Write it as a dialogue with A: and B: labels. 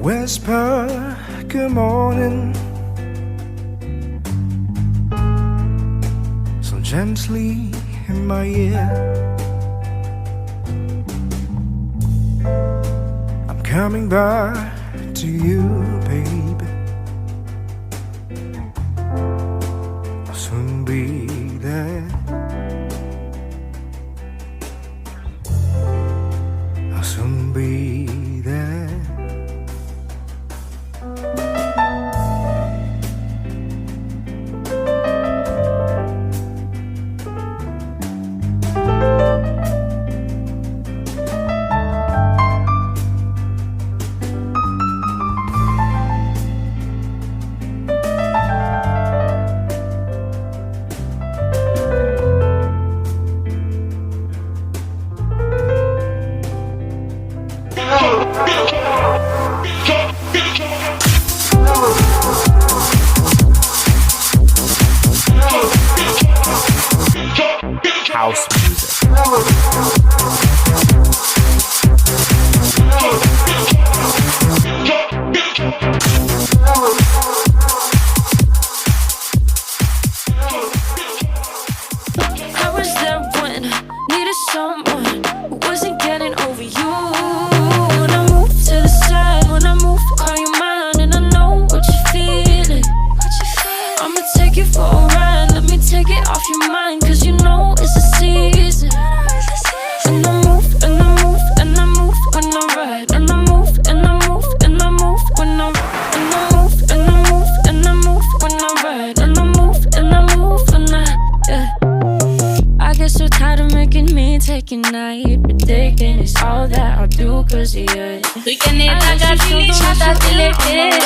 A: Whisper good morning so gently in my ear. I'm coming back to you, baby. I'll soon be there. I'll soon be there.
B: House music.
C: I was there when I needed someone who wasn't getting over you. When I move to the side, when I move, call you mine, and I know what you're feeling. I'ma take you for a ride, let me take it off your mind, cause you know it's a season. And I move, and I move, and I move when I ride. And I move, and I move, and I move when I ride. And I move, and I move, and I move when I ride. And I move, and I move when yeah. I get so tired of making me take a night, but thinking it's all that I'll do cause of you.
D: Tu can need Dhaka feeling, not that feeling.